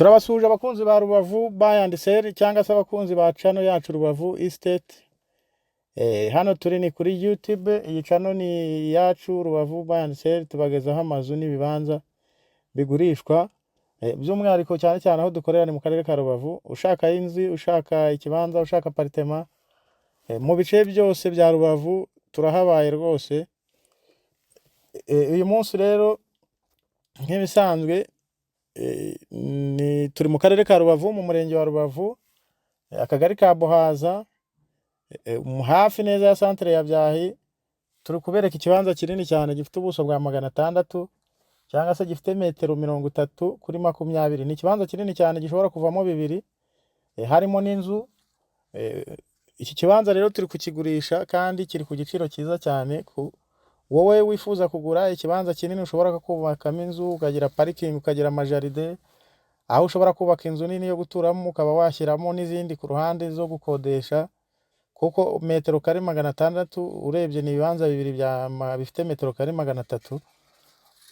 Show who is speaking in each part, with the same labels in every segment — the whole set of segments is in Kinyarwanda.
Speaker 1: Turabasuje abakunzi ba Rubavu Buy and Sell cyangwa se abakunzi ba channel yacu Rubavu Estate. Hano turi ni kuri YouTube, iyi channel ni yacu Rubavu Buy and Sell, tubagezaho amazu n'ibibanza bigurishwa. By'umwihariko cyane cyane aho dukorera ni mu karere ka Rubavu. Ushaka inzu, ushaka ikibanza, ushaka apartment, mu bice byose bya Rubavu turahabaye rwose. Uyu munsi rero nk'ibisanzwe ni turi mu karere ka Rubavu, mu murenge wa Rubavu, akagari ka Buhaza, hafi neza ya centre ya Byahi. Turi kubereka ikibanza kinini cyane gifite ubuso bwa 600 cyangwa se gifite metero 30 kuri 20. Ni ikibanza kinini cyane gishobora kuvamo bibiri, harimo n'inzu. Iki kibanza rero turi kukigurisha kandi kiri ku giciro cyiza cyane. Wowe wifuza kugura ikibanza kinini ushobora kubakamo inzu, ukagira parking, ukagira amajaride, aho ushobora kubaka inzu nini yo guturamo, ukaba washyiramo n'izindi ku ruhande zo gukodesha, kuko metero kare 600 urebye ni ibibanza bibiri bifite metero kare 300.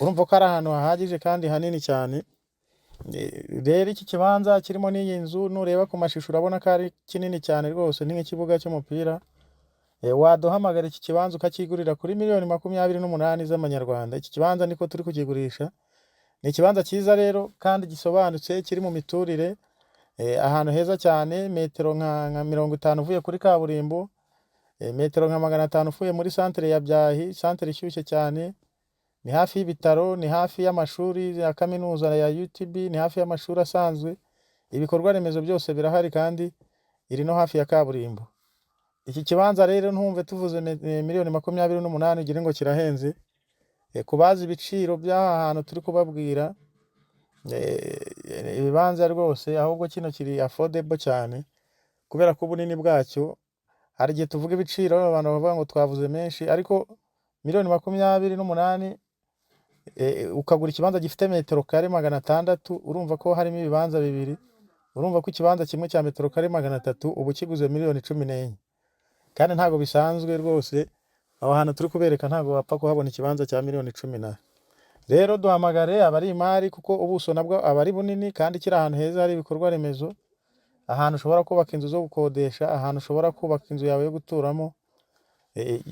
Speaker 1: Urumva ko ari ahantu hahagije kandi hanini cyane. Rero iki kibanza kirimo n'iyi nzu, nureba ku mashusho urabona ko ari kinini cyane rwose, ni nk'ikibuga cy'umupira. Waduhamagara iki kibanza ukakigurira kuri miliyoni 28 z'amanyarwanda. Iki kibanza niko turi kukigurisha. Ni ikibanza cyiza rero kandi gisobanutse, kiri mu miturire, ahantu heza cyane, metero nka 50 uvuye kuri kaburimbo, metero nka 500 uvuye muri centre ya Byahi, centre ishyushye cyane. Ni hafi y'ibitaro, ni hafi y'amashuri ya kaminuza ya UTB, ni hafi y'amashuri asanzwe. Ibikorwa remezo byose birahari kandi iri no hafi ya kaburimbo. Iki kibanza rero ntumve tuvuze miliyoni 28 ugire ngo kirahenze. Kubaza ibiciro by'aha hantu turi kubabwira, ibibanza rwose ahubwo kino kiri affordable cyane kubera ko bunini bwacyo. Hari gihe tuvuga ibiciro abantu bavuga ngo twavuze menshi, ariko miliyoni 28 ukagura ikibanza gifite metero kare 600, urumva ko harimo ibibanza bibiri. Urumva ko ikibanza kimwe cya metero kare 300 ubu kiguze miliyoni 14. Kandi ntago bisanzwe rwose, aho hantu turi kubereka ntago wapfa kuhabona ikibanza cya miliyoni 10. Rero duhamagare abari imari, kuko ubuso nabwo abari bunini kandi kiri ahantu heza, hari ibikorwa remezo, ahantu ushobora kubaka inzu zo gukodesha, ahantu ushobora kubaka inzu yawe yo guturamo,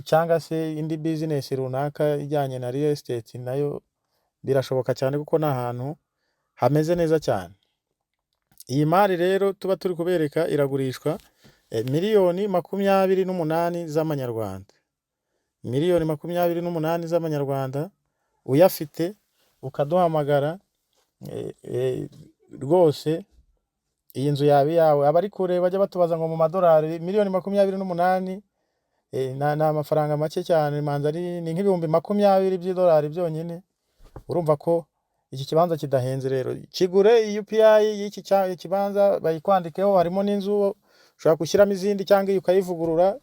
Speaker 1: cyangwa se indi business runaka ijyanye na real estate, nayo birashoboka cyane kuko na ahantu hameze neza cyane. Iyi mari rero tuba turi kubereka iragurishwa miliyoni 28 z'amanyarwanda. Miliyoni 28 z'amanyarwanda uyafite ukaduhamagara, rwose iyi nzu yawe. Abari kure bajya batubaza ngo mu madolari, miliyoni 28 na amafaranga make cyane, manza ni nk'ibihumbi 20 by'idolari byonyine. Urumva ko iki kibanza kidahenze. Rero kigure UPI y'iki kibanza bayikwandikeho, harimo n'inzu ushobora gushyiramo izindi cyangwa ukayivugurura.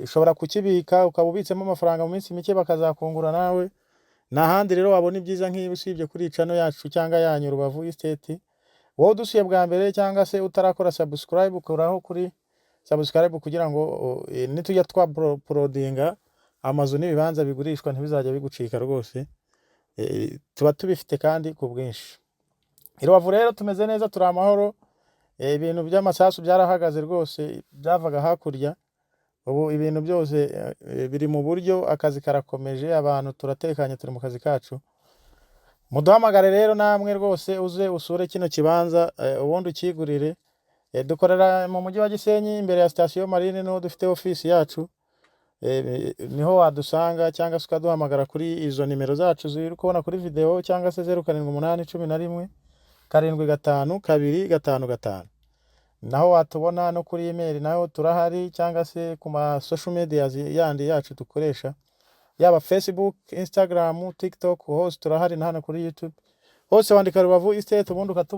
Speaker 1: Ushobora kukibika ukaba ubitsemo amafaranga mu minsi mike bakazakungura nawe. N'ahandi rero wabona ibyiza nk'ibi usibye kuri channel yacu cyangwa yanyu Rubavu Estate. Wowe dusuye bwa mbere cyangwa se utarakora subscribe, ukoraho kuri subscribe kugira ngo nitujya uploadinga amazu n'ibibanza bigurishwa ntibizajya bigucika rwose. Tuba tubifite kandi ku bwinshi. Rubavu rero tumeze neza, turi amahoro. Ibintu by'amasasu byarahagaze rwose, byavaga hakurya. Ubu ibintu byose biri mu buryo, akazi karakomeje, abantu turatekanye, turi mu kazi kacu. Muduhamagare rero namwe rwose uze usure kino kibanza, ubundi ukigurire. Dukorera mu mujyi wa Gisenyi imbere ya station Marine, no dufite office yacu. Niho wadusanga, cyangwa se ukaduhamagara kuri izo nimero zacu ziri kubona kuri video, cyangwa se 0781 11 75 255. Naho watubona no kuri email, naho turahari, cyangwa se ku ma social media yandi yacu dukoresha, yaba Facebook, Instagram, TikTok, hose turahari, na hano kuri YouTube. Hose wandika Rubavu Estate ubundi